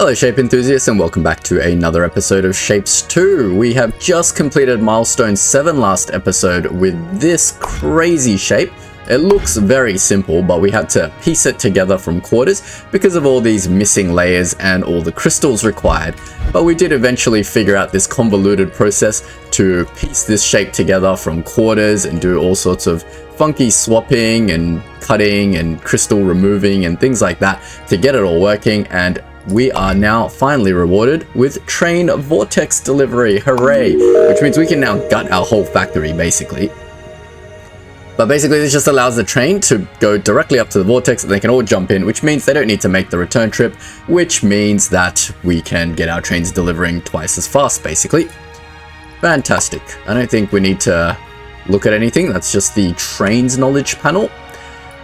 Hello Shape enthusiasts and welcome back to another episode of Shapes 2. We have just completed Milestone 7 last episode with this crazy shape. It looks very simple, but we had to piece it together from quarters because of all these missing layers and all the crystals required. But we did eventually figure out this convoluted process to piece this shape together from quarters and do all sorts of funky swapping and cutting and crystal removing and things like that to get it all working, and we are now finally rewarded with train vortex delivery. Hooray! Which means we can now gut our whole factory basically. But basically this just allows the train to go directly up to the vortex and they can all jump in, which means they don't need to make the return trip, which means that we can get our trains delivering twice as fast basically. Fantastic. I don't think we need to look at anything. That's just the trains knowledge panel.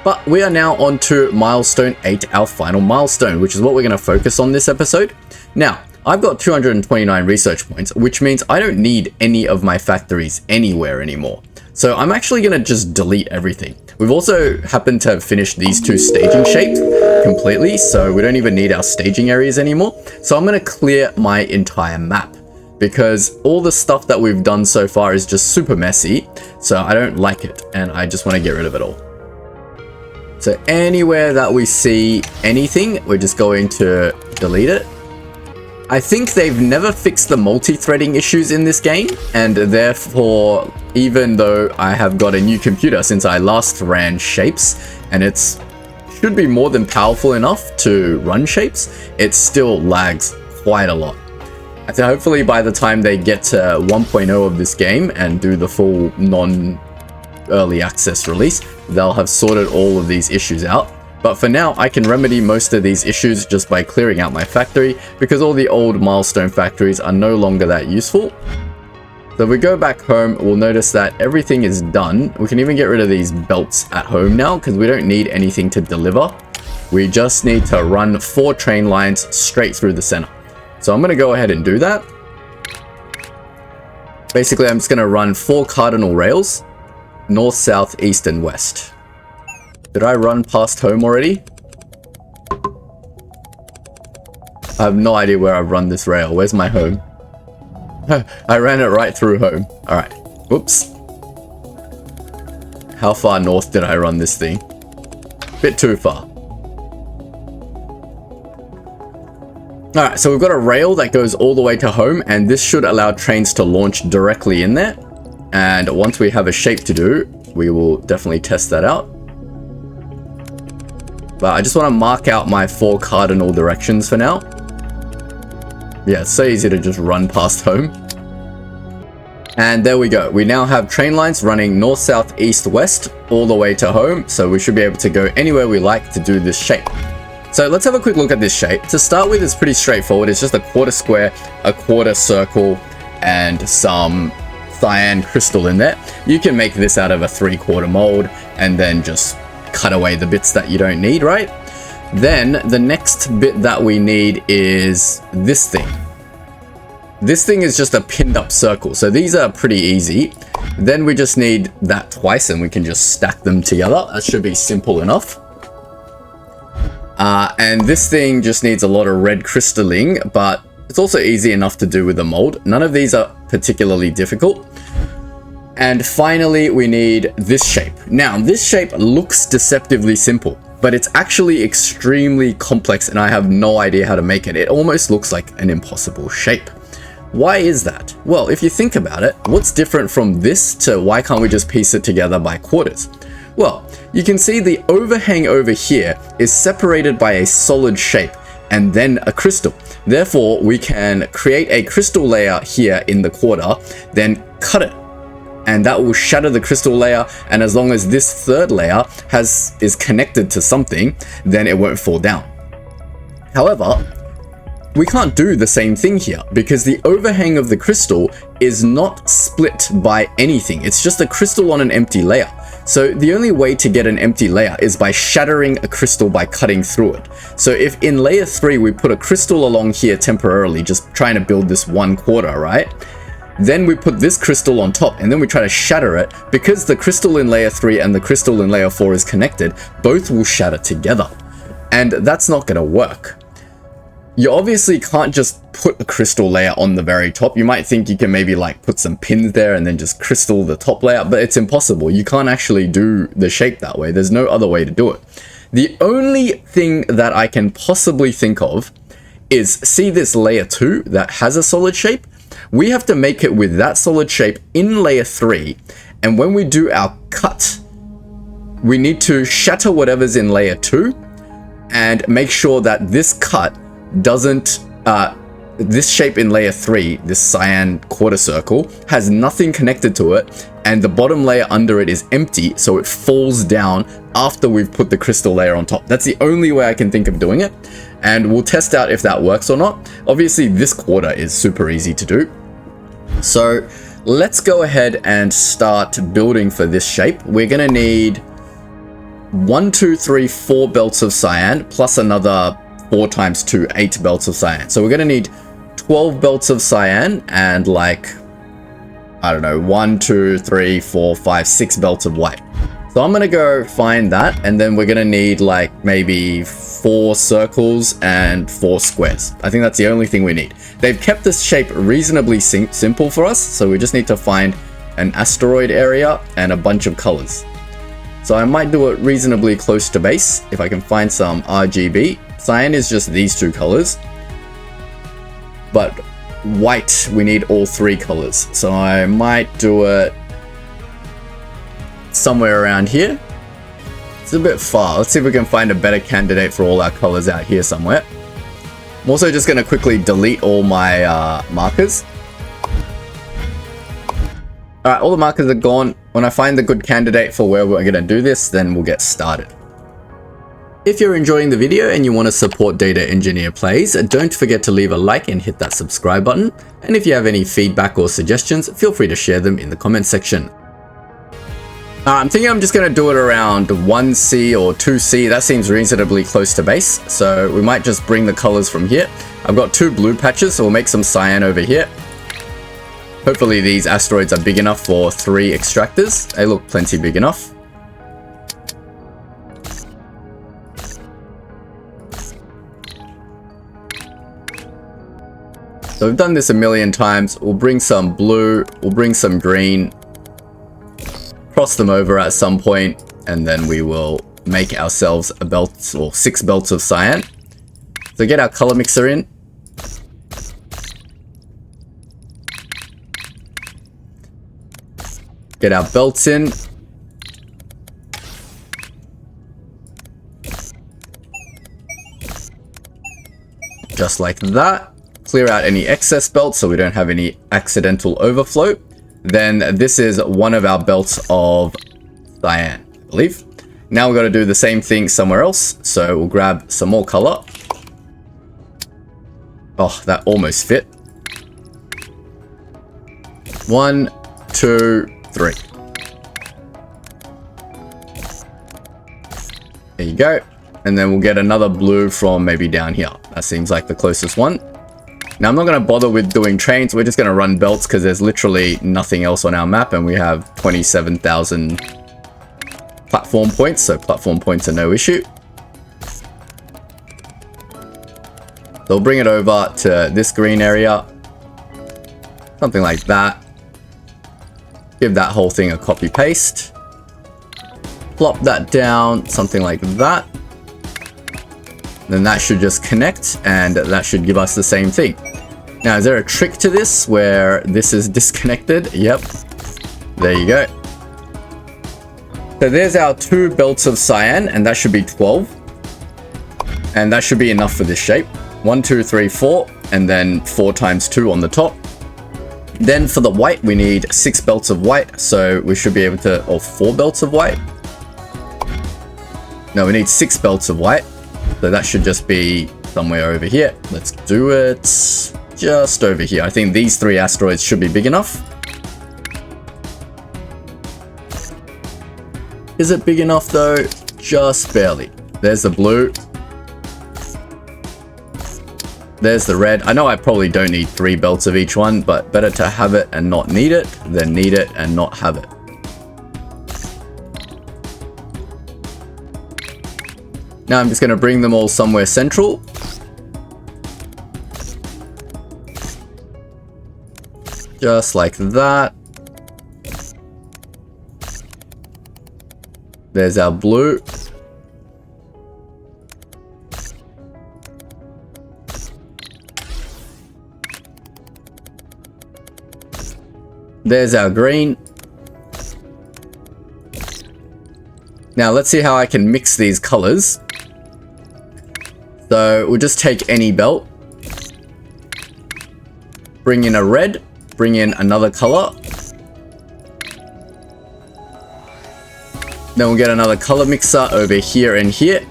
But we are now on to Milestone 8, our final milestone, which is what we're going to focus on this episode. Now, I've got 229 research points, which means I don't need any of my factories anywhere anymore. So I'm actually going to just delete everything. We've also happened to have finished these two staging shapes completely, so we don't even need our staging areas anymore. So I'm going to clear my entire map, because all the stuff that we've done so far is just super messy, so I don't like it, and I just want to get rid of it all. So anywhere that we see anything, we're just going to delete it. I think they've never fixed the multi-threading issues in this game, and therefore, even though I have got a new computer since I last ran Shapes, and it's should be more than powerful enough to run Shapes, it still lags quite a lot. So hopefully by the time they get to 1.0 of this game and do the full non-early access release, they'll have sorted all of these issues out. But for now, I can remedy most of these issues just by clearing out my factory, because all the old Milestone factories are no longer that useful. So if we go back home, we'll notice that everything is done. We can even get rid of these belts at home now, because we don't need anything to deliver. We just need to run 4 train lines straight through the center. So I'm going to go ahead and do that. Basically, I'm just going to run 4 cardinal rails, north, south, east, and west. Did I run past home already? I have no idea where I've run this rail. Where's my home? I ran it right through home. Alright. Whoops. How far north did I run this thing? Bit too far. Alright, so we've got a rail that goes all the way to home, and this should allow trains to launch directly in there. And once we have a shape to do, we will definitely test that out. But I just want to mark out my 4 cardinal directions for now. Yeah, it's so easy to just run past home. And there we go. We now have train lines running north, south, east, west, all the way to home. So we should be able to go anywhere we like to do this shape. So let's have a quick look at this shape. To start with, it's pretty straightforward. It's just a quarter square, a quarter circle, and some cyan crystal in there. You can make this out of a 3/4 mold and then just cut away the bits that you don't need, right? Then the next bit that we need is this thing. This thing is just a pinned up circle, so these are pretty easy. Then we just need that twice and we can just stack them together. That should be simple enough. And this thing just needs a lot of red crystalling, but it's also easy enough to do with a mold. None of these are particularly difficult. And finally, we need this shape. Now, this shape looks deceptively simple, but it's actually extremely complex and I have no idea how to make it. It almost looks like an impossible shape. Why is that? Well, if you think about it, what's different from this to why can't we just piece it together by quarters? Well, you can see the overhang over here is separated by a solid shape and then a crystal. Therefore, we can create a crystal layer here in the quarter, then cut it. And that will shatter the crystal layer, and as long as this third layer is connected to something, then it won't fall down. However, we can't do the same thing here because the overhang of the crystal is not split by anything. It's just a crystal on an empty layer. So the only way to get an empty layer is by shattering a crystal by cutting through it. So if in layer 3 we put a crystal along here temporarily, just trying to build this 1/4, right? Then we put this crystal on top and then we try to shatter it. Because the crystal in layer 3 and the crystal in layer 4 is connected, both will shatter together. And that's not going to work. You obviously can't just put a crystal layer on the very top. You might think you can maybe like put some pins there and then just crystal the top layer, but it's impossible. You can't actually do the shape that way. There's no other way to do it. The only thing that I can possibly think of is, see this layer 2 that has a solid shape? We have to make it with that solid shape in layer 3, and when we do our cut, we need to shatter whatever's in layer 2 and make sure that this cut doesn't, this shape in layer 3, this cyan quarter circle, has nothing connected to it, and the bottom layer under it is empty, so it falls down after we've put the crystal layer on top. That's the only way I can think of doing it, and we'll test out if that works or not. Obviously, this quarter is super easy to do. So let's go ahead and start building for this shape. We're gonna need 1, 2, 3, 4 belts of cyan, plus another 4 times 2, 8 belts of cyan. So we're gonna need 12 belts of cyan and like, I don't know, 1, 2, 3, 4, 5, 6 belts of white. So I'm gonna go find that, and then we're gonna need like maybe 4 circles and 4 squares. I think that's the only thing we need. They've kept this shape reasonably simple for us, so we just need to find an asteroid area and a bunch of colors. So I might do it reasonably close to base if I can find some RGB. Cyan is just these 2 colors, but white, we need all 3 colors. So I might do it somewhere around here. It's a bit far. Let's see if we can find a better candidate for all our colors out here somewhere. I'm also just going to quickly delete all my markers. Alright, all the markers are gone. When I find the good candidate for where we're going to do this, then we'll get started. If you're enjoying the video and you want to support Data Engineer Plays, don't forget to leave a like and hit that subscribe button. And if you have any feedback or suggestions, feel free to share them in the comments section. I'm thinking I'm just going to do it around 1C or 2C. That seems reasonably close to base. So we might just bring the colors from here. I've got 2 blue patches, so we'll make some cyan over here. Hopefully these asteroids are big enough for 3 extractors. They look plenty big enough. So we've done this a million times. We'll bring some blue, we'll bring some green, cross them over at some point, and then we will make ourselves a belt or 6 belts of cyan. So get our color mixer in. Get our belts in. Just like that. Clear out any excess belts so we don't have any accidental overflow. Then this is one of our belts of cyan, I believe. Now we've got to do the same thing somewhere else. So we'll grab some more color. Oh, that almost fit. 1, 2, 3. There you go. And then we'll get another blue from maybe down here. That seems like the closest one. Now I'm not going to bother with doing trains. We're just going to run belts because there's literally nothing else on our map, and we have 27,000 platform points, so platform points are no issue. So we'll bring it over to this green area. Something like that. Give that whole thing a copy paste. Plop that down, something like that. Then that should just connect, and that should give us the same thing. Now, is there a trick to this where this is disconnected? Yep. There you go. So there's our 2 belts of cyan, and that should be 12. And that should be enough for this shape. 1, 2, 3, 4, and then 4 times 2 on the top. Then for the white, we need 6 belts of white, so we should be able to, or 4 belts of white. No, we need 6 belts of white. So that should just be somewhere over here. Let's do it just over here. I think these 3 asteroids should be big enough. Is it big enough though? Just barely. There's the blue. There's the red. I know I probably don't need 3 belts of each one, but better to have it and not need it than need it and not have it. Now I'm just going to bring them all somewhere central. Just like that. There's our blue. There's our green. Now let's see how I can mix these colors. So we'll just take any belt, bring in a red, bring in another color. Then we'll get another color mixer over here and here.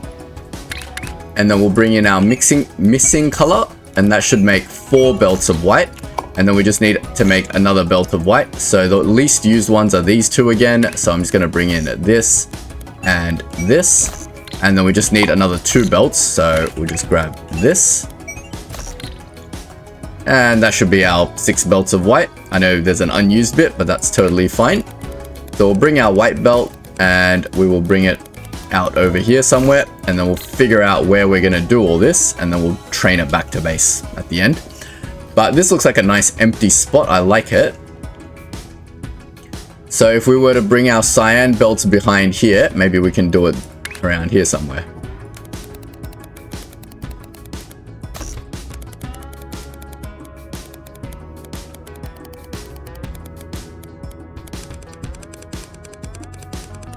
And then we'll bring in our missing color, and that should make 4 belts of white. And then we just need to make another belt of white. So the least used ones are these 2 again. So I'm just going to bring in this and this. And then we just need another 2 belts. So we'll just grab this. And that should be our 6 belts of white. I know there's an unused bit, but that's totally fine. So we'll bring our white belt and we will bring it out over here somewhere. And then we'll figure out where we're going to do all this. And then we'll train it back to base at the end. But this looks like a nice empty spot. I like it. So if we were to bring our cyan belts behind here, maybe we can do it around here somewhere.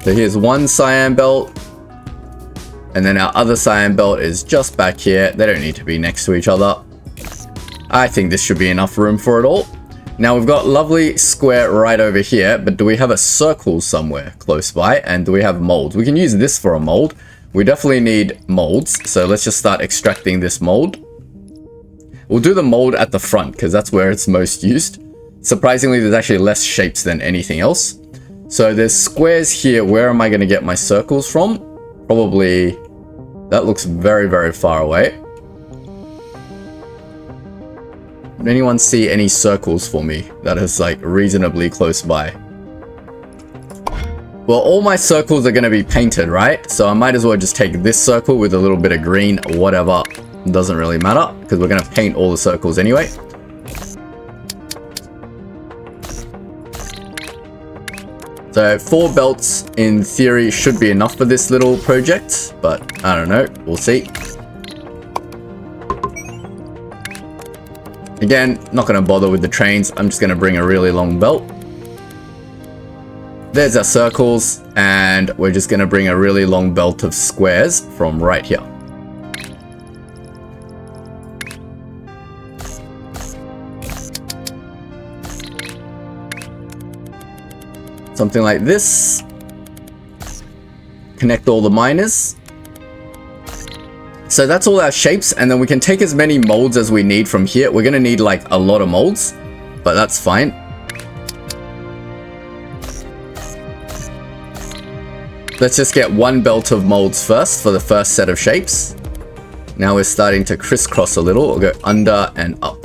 So here's one cyan belt. And then our other cyan belt is just back here. They don't need to be next to each other. I think this should be enough room for it all. Now we've got lovely square right over here, but do we have a circle somewhere close by? And do we have molds? We can use this for a mold. We definitely need molds. So let's just start extracting this mold. We'll do the mold at the front because that's where it's most used. Surprisingly, there's actually less shapes than anything else. So there's squares here. Where am I going to get my circles from? Probably, that looks very, very far away. Did anyone see any circles for me that is like reasonably close by? Well, all my circles are going to be painted, right? So I might as well just take this circle with a little bit of green, whatever. It doesn't really matter because we're going to paint all the circles anyway. So 4 belts in theory should be enough for this little project, but I don't know. We'll see. Again, not going to bother with the trains. I'm just going to bring a really long belt. There's our circles, and we're just going to bring a really long belt of squares from right here. Something like this. Connect all the miners. So that's all our shapes, and then we can take as many molds as we need from here. We're going to need like a lot of molds, but that's fine. Let's just get 1 belt of molds first for the first set of shapes. Now we're starting to crisscross a little. We'll go under and up.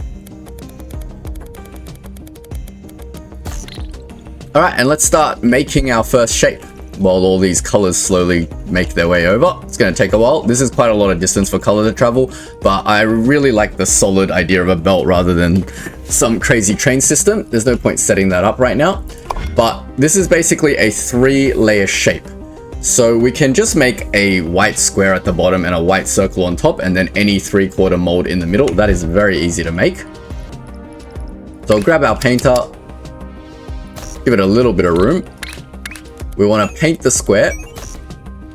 All right, and let's start making our first shape while all these colors slowly make their way over. It's going to take a while. This is quite a lot of distance for color to travel, but I really like the solid idea of a belt rather than some crazy train system. There's no point setting that up right now, but this is basically a 3-layer shape. So we can just make a white square at the bottom and a white circle on top, and then any 3/4 mold in the middle. That is very easy to make. So I'll grab our painter, give it a little bit of room. We want to paint the square.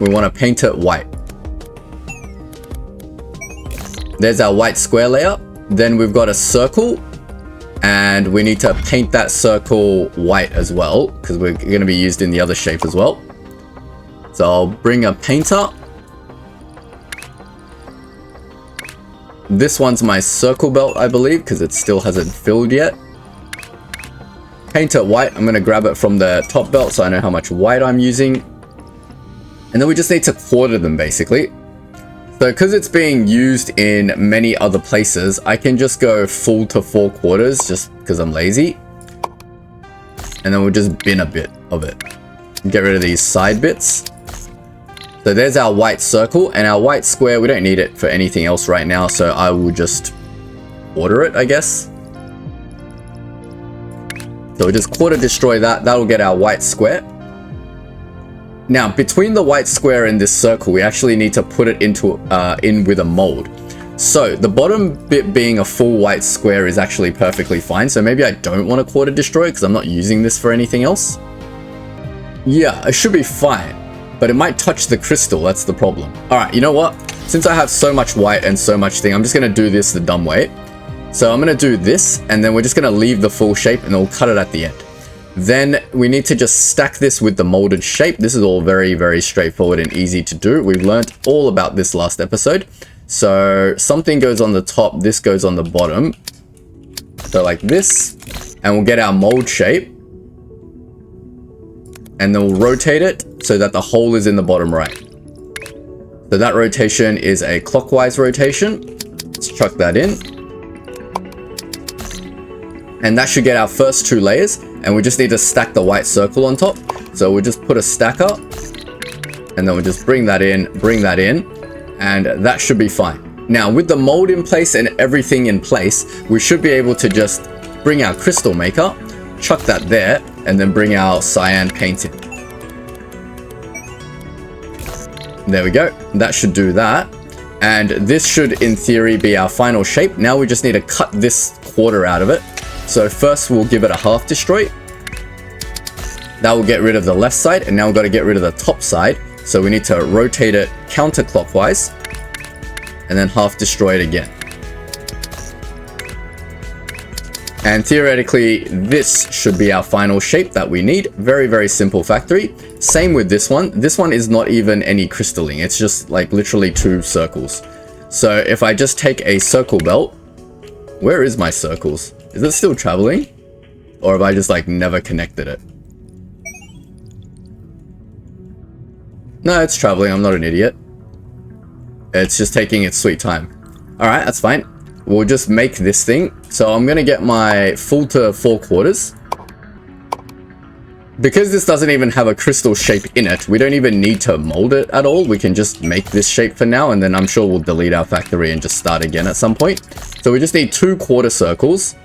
We want to paint it white. There's our white square layer. Then we've got a circle, and we need to paint that circle white as well because we're going to be used in the other shape as well. So I'll bring a painter. This one's my circle belt, I believe, because it still hasn't filled yet. Paint it white. I'm going to grab it from the top belt so I know how much white I'm using. And then we just need to quarter them basically. So because it's being used in many other places, I can just go full to 4/4 just because I'm lazy. And then we'll just bin a bit of it. Get rid of these side bits. So there's our white circle, and our white square, we don't need it for anything else right now, so I will just order it, I guess. So we'll just quarter destroy that. That'll get our white square. Now, between the white square and this circle, we actually need to put it into in with a mold. So the bottom bit being a full white square is actually perfectly fine. So maybe I don't want to quarter destroy because I'm not using this for anything else. Yeah, it should be fine, but it might touch the crystal. That's the problem. All right, you know what? Since I have so much white and so much thing, I'm just going to do this the dumb way. So I'm going to do this, and then we're just going to leave the full shape and then we'll cut it at the end. Then we need to just stack this with the molded shape. This is all very, very straightforward and easy to do. We've learned all about this last episode. So something goes on the top, this goes on the bottom. So like this, and we'll get our mold shape. And then we'll rotate it so that the hole is in the bottom right. So that rotation is a clockwise rotation. Let's chuck that in. And that should get our first 2 layers. And we just need to stack the white circle on top. So we'll just put a stacker. And then we'll just bring that in. And that should be fine. Now, with the mold in place and everything in place, we should be able to just bring our crystal maker, chuck that there, and then bring our cyan paint in. There we go. That should do that. And this should, in theory, be our final shape. Now we just need to cut this quarter out of it. So first we'll give it a half destroy. That will get rid of the left side, and now we've got to get rid of the top side. So we need to rotate it counterclockwise and then half destroy it again. And theoretically, this should be our final shape that we need. Very, very simple factory. Same with this one. This one is not even any crystalling. It's just like literally 2 circles. So if I just take a circle belt, where is my circles? Is it still traveling? Or have I just like never connected it? No, it's traveling. I'm not an idiot. It's just taking its sweet time. All right, that's fine. We'll just make this thing. So I'm going to get my full to 4/4. Because this doesn't even have a crystal shape in it, we don't even need to mold it at all. We can just make this shape for now, and then I'm sure we'll delete our factory and just start again at some point. So we just need 2 quarter circles,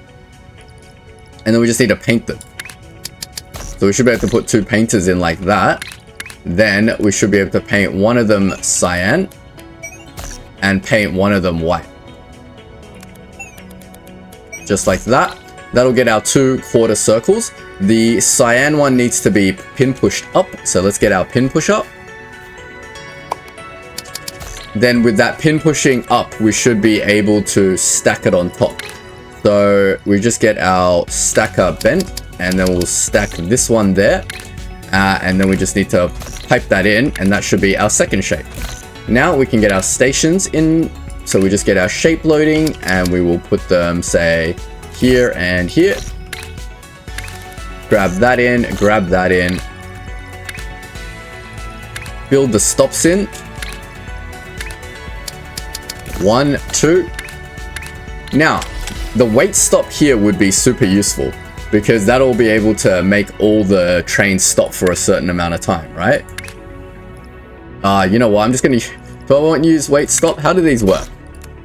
and then we just need to paint them. So we should be able to put 2 painters in like that. Then we should be able to paint one of them cyan and paint one of them white. Just like that. That'll get our 2 quarter circles. The cyan one needs to be pin pushed up. So let's get our pin push up. Then with that pin pushing up, we should be able to stack it on top. So we just get our stacker bent, and then we'll stack this one there. And then we just need to pipe that in, and that should be our second shape. Now we can get our stations in. So we just get our shape loading, and we will put them, say, here and here. Grab that in, grab that in. Build the stops in. 1, 2. Now, the wait stop here would be super useful, because that'll be able to make all the trains stop for a certain amount of time, right? You know what? I'm just going to... So I won't use wait stop. How do these work?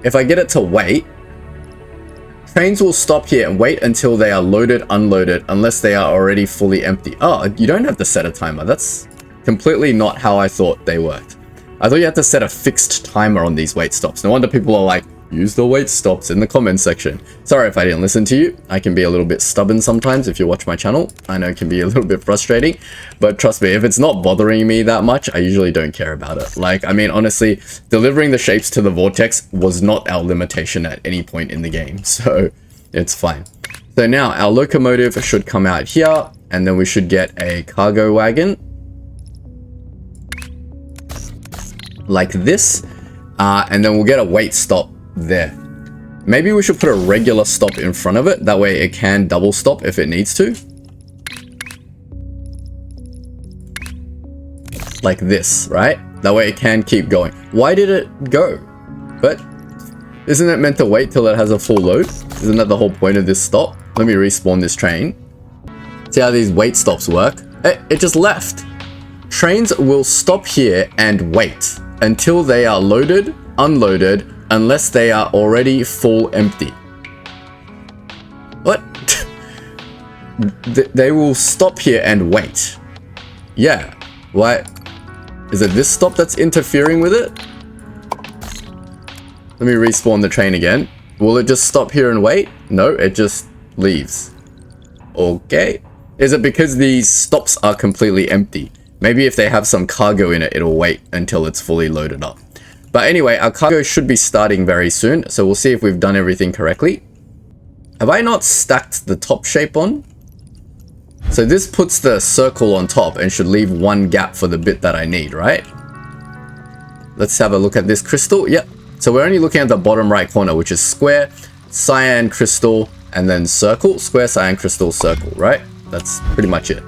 If I get it to wait, trains will stop here and wait until they are loaded, unloaded, unless they are already fully empty. Oh, you don't have to set a timer. That's completely not how I thought they worked. I thought you had to set a fixed timer on these wait stops. No wonder people are like, use the wait stops in the comment section. Sorry if I didn't listen to you. I can be a little bit stubborn sometimes if you watch my channel. I know it can be a little bit frustrating, but trust me, if it's not bothering me that much, I usually don't care about it. Like, I mean, honestly, delivering the shapes to the vortex was not our limitation at any point in the game, so it's fine. So now our locomotive should come out here, and then we should get a cargo wagon like this, and then we'll get a wait stop there. Maybe we should put a regular stop in front of it. That way it can double stop if it needs to. Like this, right? That way it can keep going. Why did it go? But isn't it meant to wait till it has a full load? Isn't that the whole point of this stop? Let me respawn this train. See how these wait stops work? It just left. Trains will stop here and wait until they are loaded, unloaded, unless they are already full empty. What? they will stop here and wait. Yeah. Why? Is it this stop that's interfering with it? Let me respawn the train again. Will it just stop here and wait? No, it just leaves. Okay. Is it because these stops are completely empty? Maybe if they have some cargo in it, it'll wait until it's fully loaded up. But anyway, our cargo should be starting very soon, so we'll see if we've done everything correctly. Have I not stacked the top shape on? So this puts the circle on top and should leave one gap for the bit that I need, right? Let's have a look at this crystal. Yep. So we're only looking at the bottom right corner, which is square, cyan, crystal, and then circle. Square, cyan, crystal, circle, right? That's pretty much it.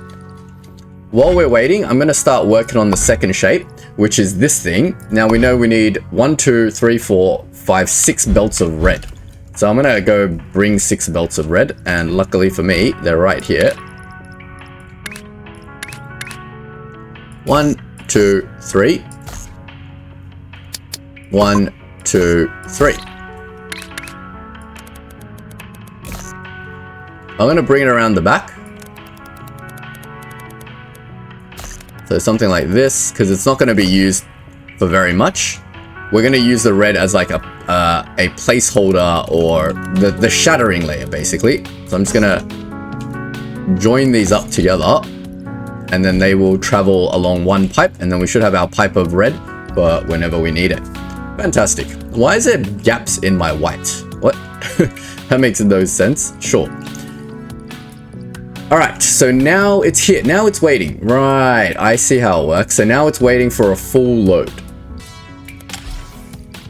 While we're waiting, I'm going to start working on the second shape, which is this thing. Now we know we need 1, 2, 3, 4, 5, 6 belts of red. So I'm going to go bring 6 belts of red, and luckily for me, they're right here. 1, 2, 3. 1, 2, 3. I'm going to bring it around the back. So something like this, because it's not going to be used for very much. We're going to use the red as like a placeholder, or the shattering layer, basically. So I'm just going to join these up together, and then they will travel along one pipe, and then we should have our pipe of red for whenever we need it. Fantastic. Why is there gaps in my white? What? That makes no sense. Sure. Alright, so now it's here. Now it's waiting. Right, I see how it works. So now it's waiting for a full load.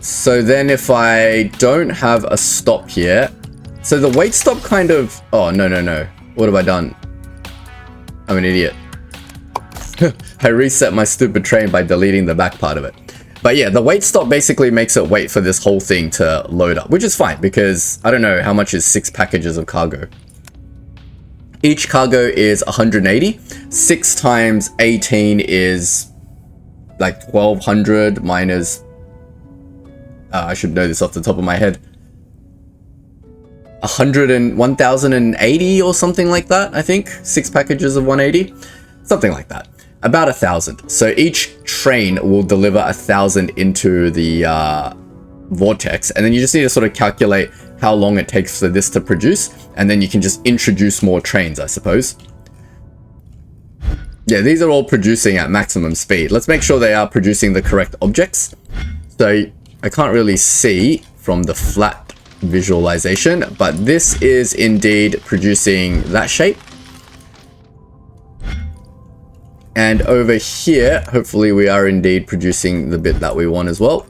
So then if I don't have a stop here... So the wait stop kind of... Oh, no. What have I done? I'm an idiot. I reset my stupid train by deleting the back part of it. But yeah, the wait stop basically makes it wait for this whole thing to load up, which is fine because I don't know how much is 6 packages of cargo. Each cargo is 180. 6 times 18 is like 1200 minus... I should know this off the top of my head. 1080 or something like that, I think. 6 packages of 180. Something like that. About 1,000. So each train will deliver 1,000 into the vortex. And then you just need to sort of calculate how long it takes for this to produce, and then you can just introduce more trains, I suppose. Yeah, these are all producing at maximum speed. Let's make sure they are producing the correct objects. So I can't really see from the flat visualization, but this is indeed producing that shape. And over here, hopefully we are indeed producing the bit that we want as well.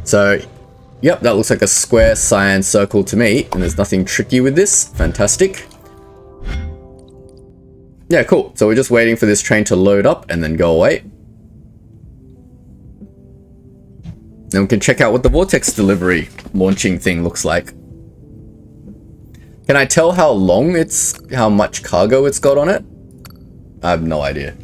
So yep, that looks like a square cyan circle to me, and there's nothing tricky with this. Fantastic. Yeah, cool. So we're just waiting for this train to load up and then go away. Then we can check out what the vortex delivery launching thing looks like. Can I tell how long how much cargo it's got on it? I have no idea.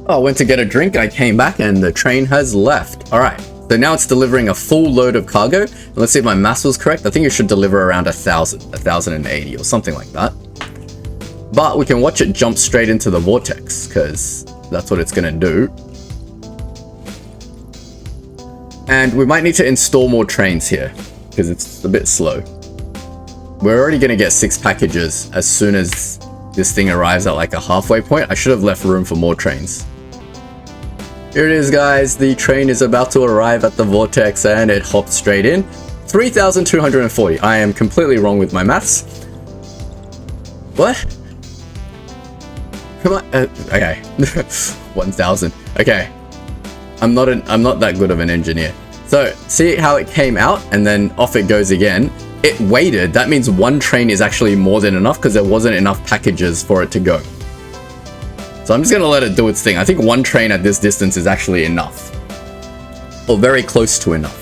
Oh, I went to get a drink, I came back, and the train has left. All right. So now it's delivering a full load of cargo. Let's see if my maths was correct. I think it should deliver around 1,080 or something like that. But we can watch it jump straight into the vortex, because that's what it's going to do. And we might need to install more trains here, because it's a bit slow. We're already going to get 6 packages as soon as this thing arrives at like a halfway point. I should have left room for more trains. Here it is, guys. The train is about to arrive at the vortex, and it hopped straight in. 3,240. I am completely wrong with my maths. What? Come on. Okay. 1,000. Okay. I'm not that good of an engineer. So see how it came out and then off it goes again. It waited. That means one train is actually more than enough because there wasn't enough packages for it to go. So I'm just going to let it do its thing. I think one train at this distance is actually enough. Or very close to enough.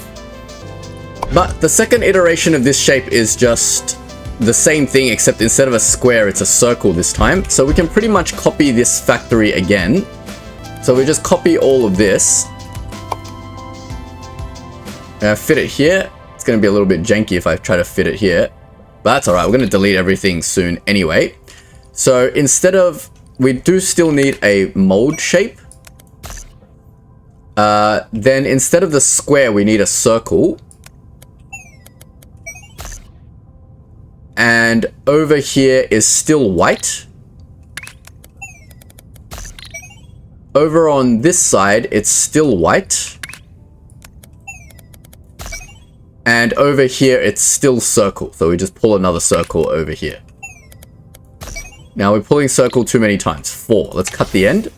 But the second iteration of this shape is just the same thing, except instead of a square, it's a circle this time. So we can pretty much copy this factory again. So we just copy all of this. Fit it here. It's going to be a little bit janky if I try to fit it here. But that's all right. We're going to delete everything soon anyway. So instead of, we do still need a mold shape. Then instead of the square, we need a circle. And over here is still white. Over on this side, it's still white. And over here, it's still circle. So we just pull another circle over here. Now we're pulling circle too many times. 4. Let's cut the end.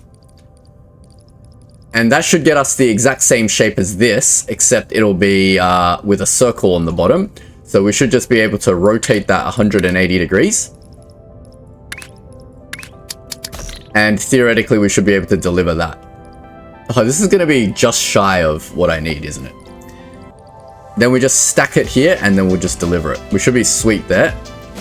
And that should get us the exact same shape as this, except it'll be with a circle on the bottom. So we should just be able to rotate that 180 degrees. And theoretically, we should be able to deliver that. Oh, this is going to be just shy of what I need, isn't it? Then we just stack it here, and then we'll just deliver it. We should be sweet there.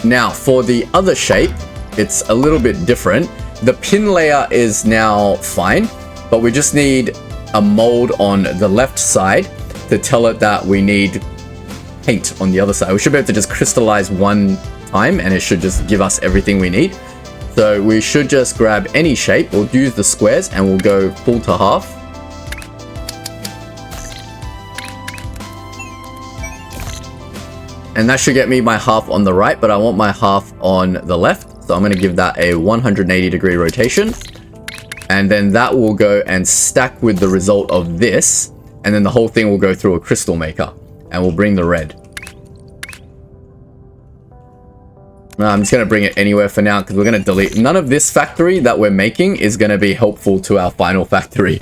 Now, for the other shape, it's a little bit different. The pin layer is now fine, but we just need a mold on the left side to tell it that we need paint on the other side. We should be able to just crystallize one time, and it should just give us everything we need. So we should just grab any shape. We'll use the squares, and we'll go full to half. And that should get me my half on the right, but I want my half on the left. So I'm going to give that a 180 degree rotation. And then that will go and stack with the result of this. And then the whole thing will go through a crystal maker. And we'll bring the red. I'm just going to bring it anywhere for now because we're going to delete. None of this factory that we're making is going to be helpful to our final factory.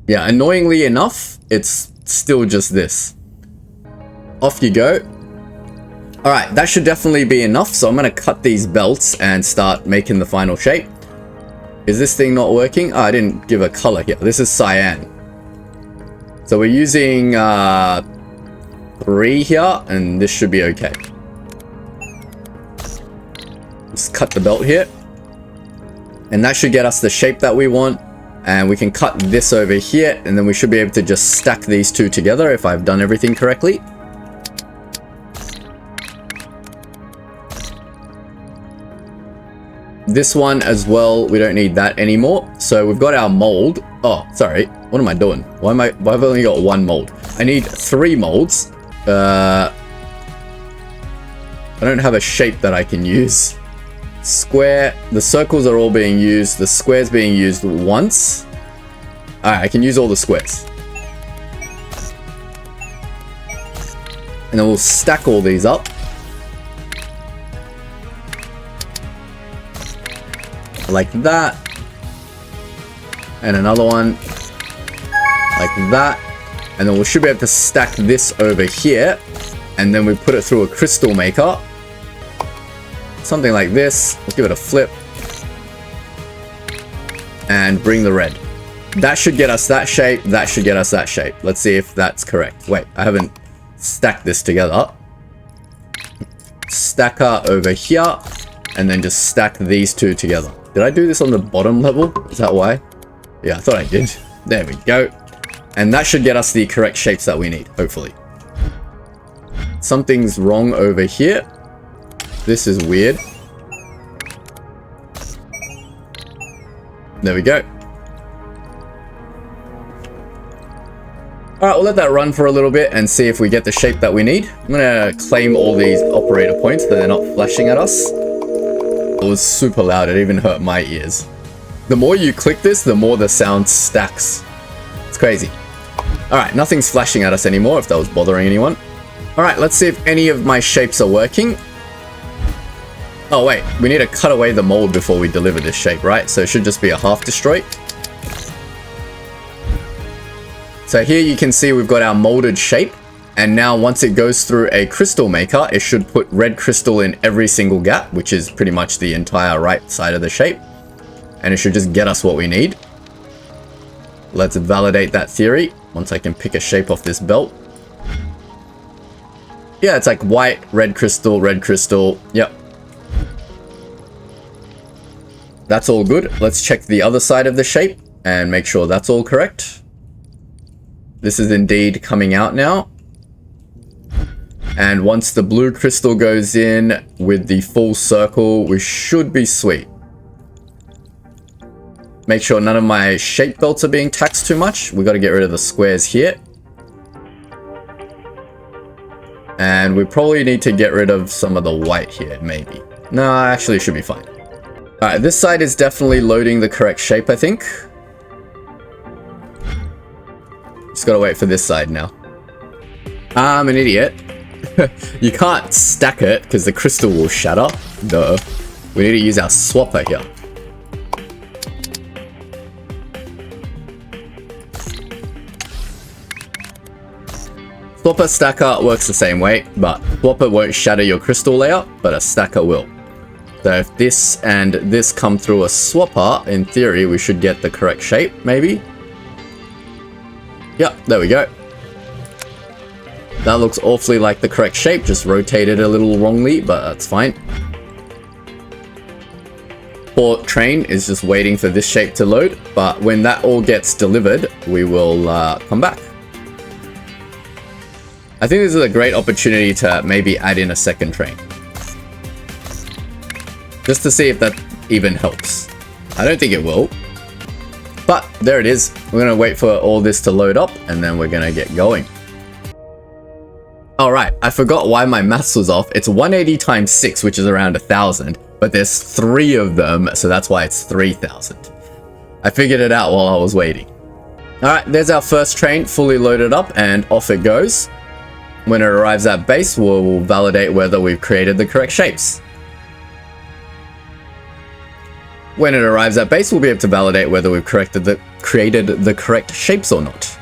Yeah, annoyingly enough, it's still just this. Off you go. Alright, that should definitely be enough. So I'm going to cut these belts and start making the final shape. Is this thing not working? Oh, I didn't give a color here. This is cyan. So we're using 3 here, and this should be okay. Just cut the belt here. And that should get us the shape that we want. And we can cut this over here, and then we should be able to just stack these two together if I've done everything correctly. This one as well, we don't need that anymore. So we've got our mold. Oh, sorry. What am I doing? Why have I only got 1 mold? I need 3 molds. I don't have a shape that I can use. Square. The circles are all being used. The square's being used once. Alright, I can use all the squares. And then we'll stack all these up. Like that. And another one. Like that. And then we should be able to stack this over here. And then we put it through a crystal maker. Something like this. Let's give it a flip. And bring the red. That should get us that shape. That should get us that shape. Let's see if that's correct. Wait, I haven't stacked this together. Stacker over here. And then just stack these two together. Did I do this on the bottom level? Is that why? Yeah, I thought I did. There we go. And that should get us the correct shapes that we need, hopefully. Something's wrong over here. This is weird. There we go. Alright, we'll let that run for a little bit and see if we get the shape that we need. I'm going to claim all these operator points so they're not flashing at us. It was super loud, it even hurt my ears. The more you click this, the more the sound stacks. It's crazy. Alright, nothing's flashing at us anymore if that was bothering anyone. Alright, let's see if any of my shapes are working. Oh wait, we need to cut away the mold before we deliver this shape, right? So it should just be a half destroy. So here you can see we've got our molded shape. And now once it goes through a crystal maker, it should put red crystal in every single gap, which is pretty much the entire right side of the shape. And it should just get us what we need. Let's validate that theory. Once I can pick a shape off this belt. Yeah, it's like white, red crystal, red crystal. Yep. That's all good. Let's check the other side of the shape and make sure that's all correct. This is indeed coming out now. And once the blue crystal goes in with the full circle, we should be sweet. Make sure none of my shape belts are being taxed too much. We got to get rid of the squares here. And we probably need to get rid of some of the white here, maybe. No, actually it should be fine. Alright, this side is definitely loading the correct shape, I think. Just gotta wait for this side now. I'm an idiot. You can't stack it because the crystal will shatter. Duh. We need to use our swapper here. Swapper stacker works the same way, but swapper won't shatter your crystal layer, but a stacker will. So if this and this come through a swapper, in theory we should get the correct shape, maybe? Yep, there we go. That looks awfully like the correct shape, just rotated a little wrongly, but that's fine. Poor train is just waiting for this shape to load, but when that all gets delivered, we will come back. I think this is a great opportunity to maybe add in a second train. Just to see if that even helps. I don't think it will. But there it is. We're going to wait for all this to load up and then we're going to get going. Alright, I forgot why my maths was off. It's 180 times 6, which is around 1,000. But there's 3 of them, so that's why it's 3,000. I figured it out while I was waiting. Alright, there's our first train fully loaded up and off it goes. When it arrives at base, we'll validate whether we've created the correct shapes. When it arrives at base, we'll be able to validate whether we've created the correct shapes or not.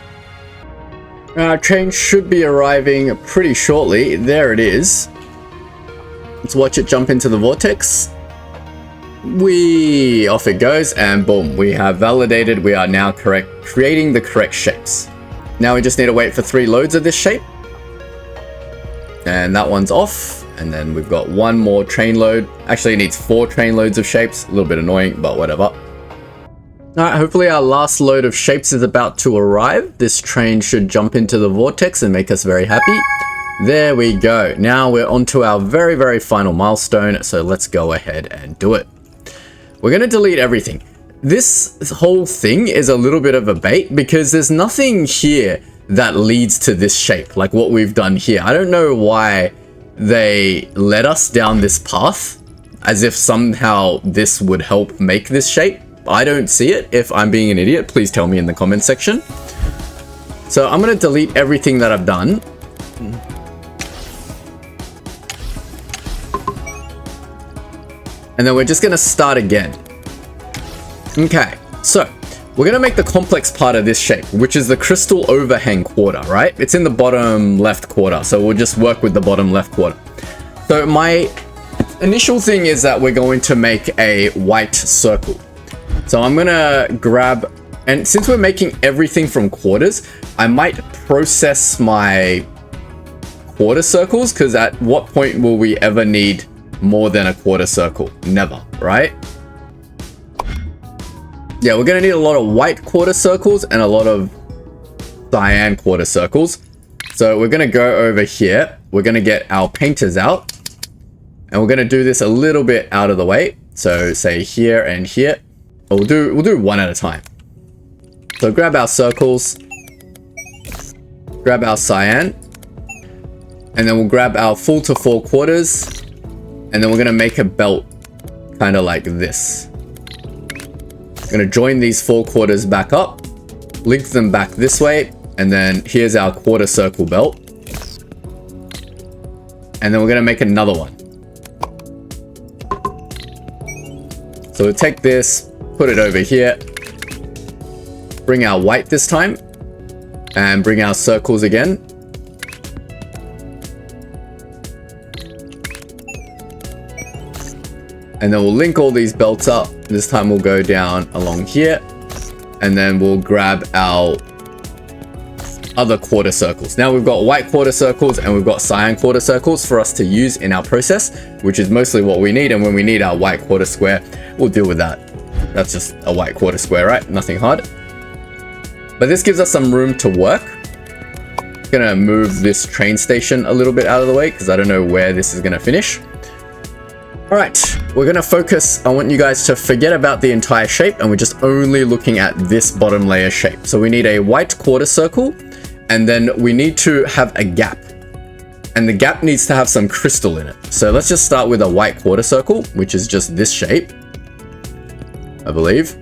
Our train should be arriving pretty shortly. There it is. Let's watch it jump into the vortex. Off it goes, and boom, we have validated we are now creating the correct shapes. Now we just need to wait for 3 loads of this shape. And that one's off, and then we've got 1 more train load. Actually, it needs 4 train loads of shapes. A little bit annoying, but whatever. Alright, hopefully our last load of shapes is about to arrive. This train should jump into the vortex and make us very happy. There we go. Now we're on to our very, very final milestone, so let's go ahead and do it. We're going to delete everything. This whole thing is a little bit of a bait because there's nothing here that leads to this shape, like what we've done here. I don't know why they led us down this path, as if somehow this would help make this shape. I don't see it. If I'm being an idiot, please tell me in the comment section. So I'm going to delete everything that I've done. And then we're just going to start again. Okay, so we're going to make the complex part of this shape, which is the crystal overhang quarter, right? It's in the bottom left quarter, so we'll just work with the bottom left quarter. So my initial thing is that we're going to make a white circle. So I'm going to grab, and since we're making everything from quarters, I might process my quarter circles, because at what point will we ever need more than a quarter circle? Never, right? Yeah, we're going to need a lot of white quarter circles and a lot of cyan quarter circles. So we're going to go over here. We're going to get our painters out. And we're going to do this a little bit out of the way. So say here and here. Or we'll do one at a time. So grab our circles. Grab our cyan. And then we'll grab our full to 4 quarters. And then we're going to make a belt kind of like this. I'm going to join these 4 quarters back up, link them back this way, and then here's our quarter circle belt. And then we're going to make another one. So we'll take this, put it over here, bring our white this time, and bring our circles again. And then we'll link all these belts up. This time we'll go down along here. And then we'll grab our other quarter circles. Now we've got white quarter circles and we've got cyan quarter circles for us to use in our process, which is mostly what we need. And when we need our white quarter square, we'll deal with that. That's just a white quarter square, right? Nothing hard. But this gives us some room to work. gonna move this train station a little bit out of the way because I don't know where this is gonna finish. All right, we're gonna focus. I want you guys to forget about the entire shape and we're just only looking at this bottom layer shape. So we need a white quarter circle and then we need to have a gap. And the gap needs to have some crystal in it. So let's just start with a white quarter circle, which is just this shape, I believe.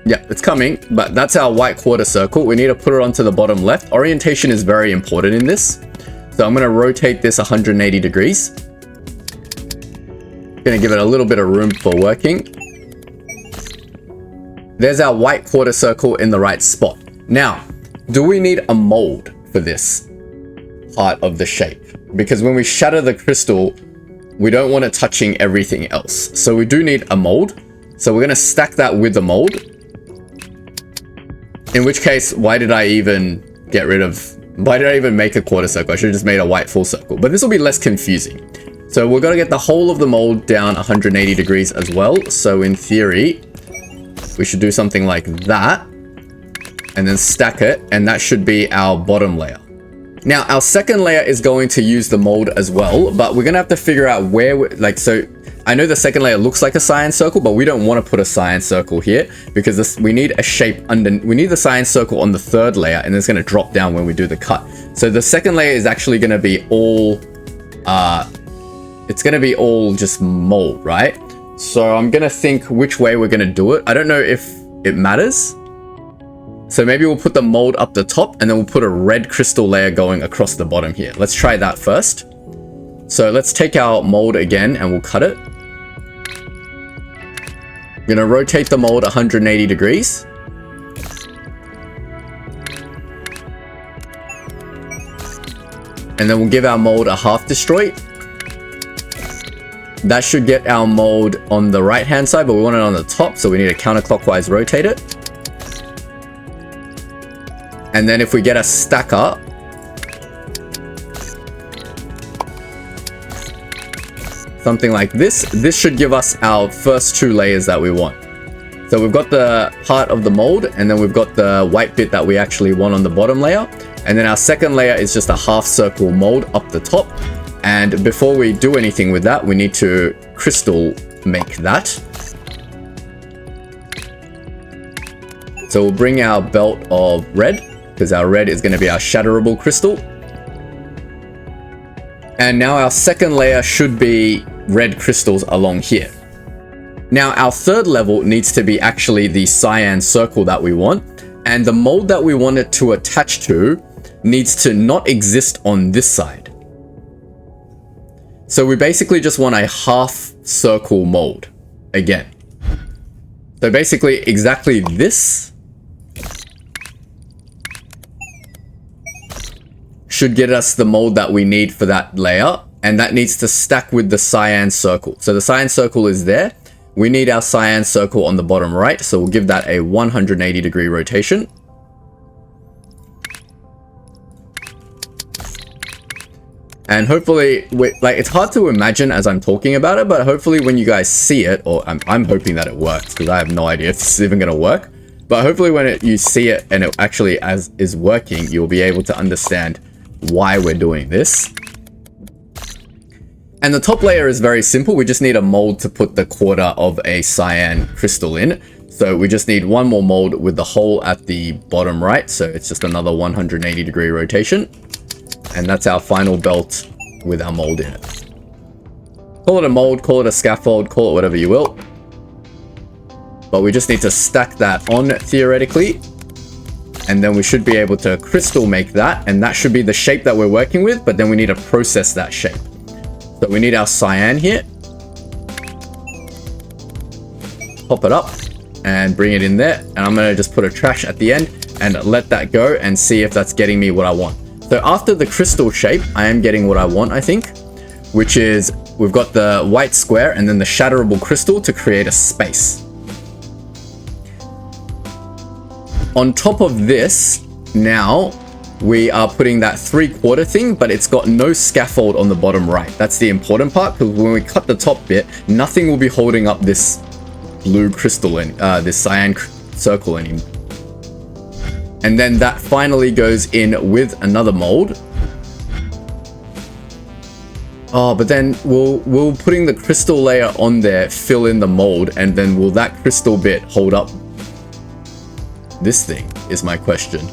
Yeah, it's coming, but that's our white quarter circle. We need to put it onto the bottom left. Orientation is very important in this. So I'm gonna rotate this 180 degrees. Gonna give it a little bit of room for working. There's our white quarter circle in the right spot. Now, do we need a mold for this part of the shape? Because when we shatter the crystal, we don't want it touching everything else. So we do need a mold. So we're gonna stack that with the mold. In which case, why did I even make a quarter circle? I should have just made a white full circle, but this will be less confusing. So we're gonna get the whole of the mold down 180 degrees as well. So in theory, we should do something like that and then stack it. And that should be our bottom layer. Now, our second layer is going to use the mold as well, but we're gonna have to figure out where so I know the second layer looks like a cyan circle, but we don't want to put a cyan circle here because we need a shape we need the cyan circle on the third layer and it's gonna drop down when we do the cut. So the second layer is actually gonna be all, it's gonna be all just mold, right? So I'm gonna think which way we're gonna do it. I don't know if it matters. So maybe we'll put the mold up the top and then we'll put a red crystal layer going across the bottom here. Let's try that first. So let's take our mold again and we'll cut it. I'm gonna rotate the mold 180 degrees. And then we'll give our mold a half destroy. That should get our mold on the right hand side, but we want it on the top, so we need to counterclockwise rotate it. And then if we get a stacker, something like this should give us our first two layers that we want. So we've got the part of the mold, and then we've got the white bit that we actually want on the bottom layer. And then our second layer is just a half circle mold up the top. And before we do anything with that, we need to crystal make that. So we'll bring our belt of red, because our red is going to be our shatterable crystal. And now our second layer should be red crystals along here. Now our third level needs to be actually the cyan circle that we want. And the mold that we want it to attach to needs to not exist on this side. So we basically just want a half circle mold again. So basically exactly this should get us the mold that we need for that layer, and that needs to stack with the cyan circle. So the cyan circle is there. We need our cyan circle on the bottom right, so we'll give that a 180 degree rotation. And hopefully, it's hard to imagine as I'm talking about it, but hopefully when you guys see it, or I'm hoping that it works, because I have no idea if this is even going to work. But hopefully when you see it and it actually is working, you'll be able to understand why we're doing this. And the top layer is very simple. We just need a mold to put the quarter of a cyan crystal in. So we just need one more mold with the hole at the bottom right. So it's just another 180 degree rotation. And that's our final belt with our mold in it. Call it a mold, call it a scaffold, call it whatever you will. But we just need to stack that on theoretically. And then we should be able to crystal make that. And that should be the shape that we're working with. But then we need to process that shape. So we need our cyan here. Pop it up and bring it in there. And I'm going to just put a trash at the end and let that go and see if that's getting me what I want. So after the crystal shape, I am getting what I want, I think, which is we've got the white square and then the shatterable crystal to create a space. On top of this, now we are putting that 3/4 thing, but it's got no scaffold on the bottom right. That's the important part, because when we cut the top bit, nothing will be holding up this blue crystal and this cyan circle anymore. And then that finally goes in with another mold. Oh, but then will putting the crystal layer on there fill in the mold, and then will that crystal bit hold up this thing is my question.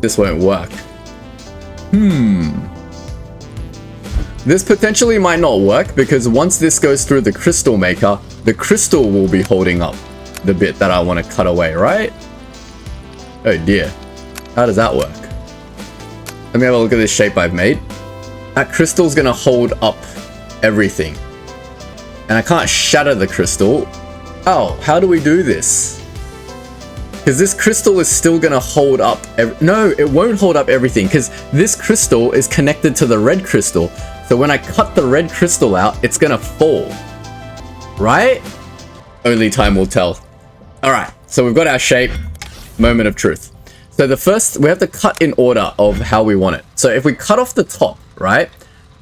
This won't work. This potentially might not work, because once this goes through the crystal maker, the crystal will be holding up the bit that I want to cut away, right? Oh dear. How does that work? Let me have a look at this shape I've made. That crystal's gonna hold up everything. And I can't shatter the crystal. Oh, how do we do this? Because this crystal is still gonna hold up. No, it won't hold up everything, because this crystal is connected to the red crystal. So when I cut the red crystal out, it's gonna fall. Right? Only time will tell. Alright, so we've got our shape. Moment of truth. So the first, we have to cut in order of how we want it. So if we cut off the top, right?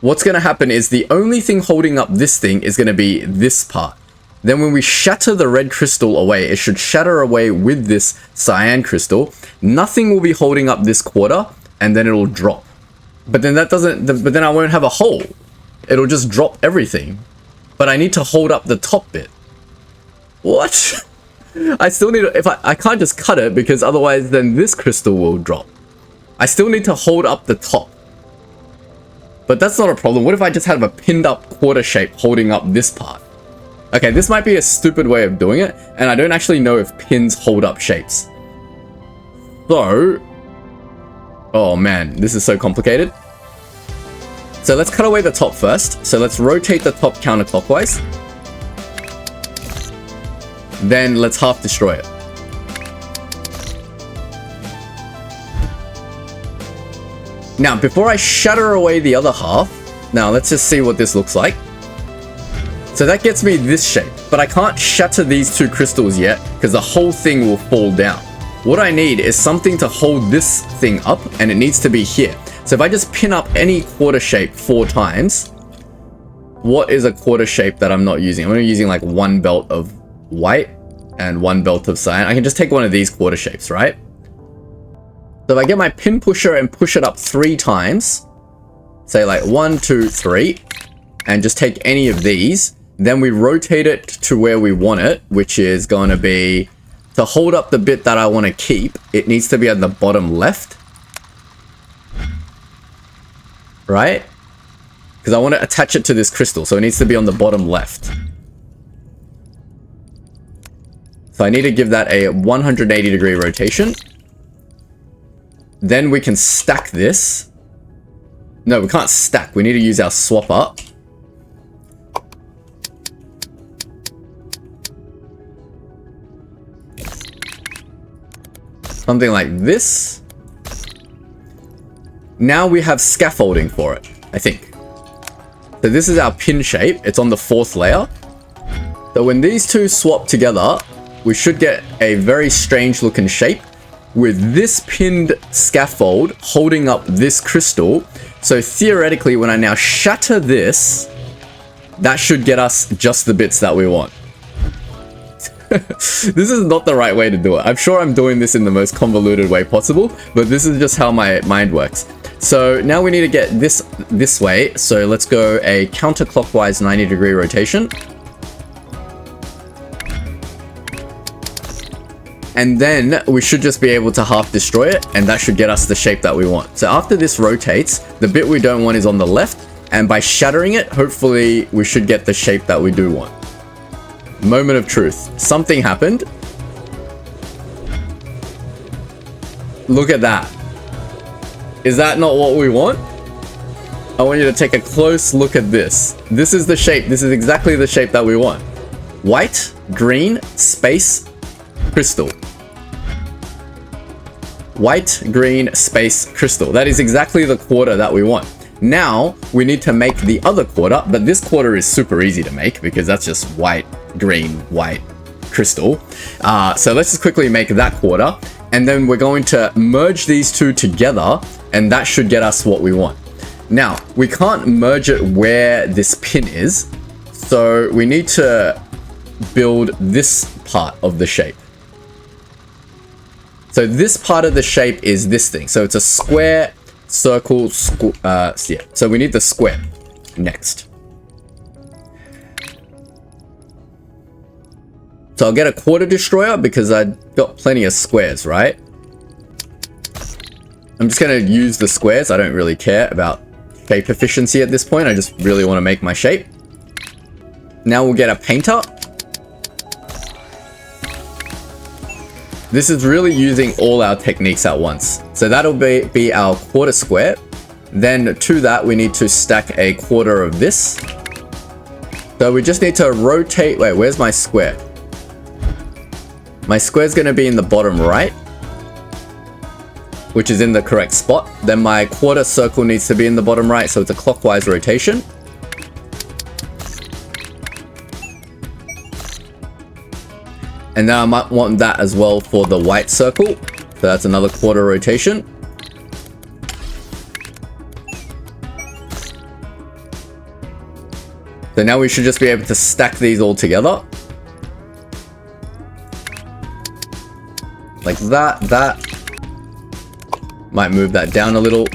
What's going to happen is the only thing holding up this thing is going to be this part. Then when we shatter the red crystal away, it should shatter away with this cyan crystal. Nothing will be holding up this quarter, and then it'll drop. But then that doesn't, but then I won't have a hole. It'll just drop everything. But I need to hold up the top bit. What? I still need to, if I can't just cut it, because otherwise then this crystal will drop. I still need to hold up the top. But that's not a problem. What if I just had a pinned up quarter shape holding up this part? Okay, this might be a stupid way of doing it, and I don't actually know if pins hold up shapes. So, oh man, this is so complicated. So let's cut away the top first. So let's rotate the top counterclockwise. Then let's half destroy it. Now, before I shatter away the other half, now let's just see what this looks like. So that gets me this shape, but I can't shatter these two crystals yet, because the whole thing will fall down. What I need is something to hold this thing up, and it needs to be here. So if I just pin up any quarter shape 4 times, what is a quarter shape that I'm not using? I'm only using like 1 belt of white and 1 belt of cyan. I can just take one of these quarter shapes, right? So if I get my pin pusher and push it up 3 times, say like 1, 2, 3, and just take any of these, then we rotate it to where we want it, which is going to be to hold up the bit that I want to keep. It needs to be at the bottom left, right? Because I want to attach it to this crystal, so it needs to be on the bottom left. So I need to give that a 180-degree rotation. Then we can stack this. No, we can't stack. We need to use our swap up. Something like this. Now we have scaffolding for it, I think. So this is our pin shape. It's on the 4th layer. So when these two swap together, we should get a very strange looking shape with this pinned scaffold holding up this crystal. So theoretically, when I now shatter this, that should get us just the bits that we want. This is not the right way to do it. I'm sure I'm doing this in the most convoluted way possible, but this is just how my mind works. So now we need to get this way. So let's go a counterclockwise 90-degree rotation. And then we should just be able to half destroy it, and that should get us the shape that we want. So after this rotates, the bit we don't want is on the left, and by shattering it, hopefully we should get the shape that we do want. Moment of truth. Something happened. Look at that. Is that not what we want? I want you to take a close look at this. This is the shape. This is exactly the shape that we want. White, green, space, crystal. White, green, space, crystal. That is exactly the quarter that we want. Now, we need to make the other quarter, but this quarter is super easy to make because that's just white, green, white, crystal. So let's just quickly make that quarter, and then we're going to merge these two together, and that should get us what we want. Now, we can't merge it where this pin is, so we need to build this part of the shape. So this part of the shape is this thing. So it's a square, circle, yeah. So we need the square next. So I'll get a quarter destroyer because I got plenty of squares, right? I'm just going to use the squares. I don't really care about shape efficiency at this point. I just really want to make my shape. Now we'll get a painter. This is really using all our techniques at once. So that'll be our quarter square. Then to that, we need to stack a quarter of this. So we just need to rotate. Wait, where's my square? My square's going to be in the bottom right, which is in the correct spot. Then my quarter circle needs to be in the bottom right, so it's a clockwise rotation. And now I might want that as well for the white circle. So that's another quarter rotation. So now we should just be able to stack these all together. Like that. Might move that down a little.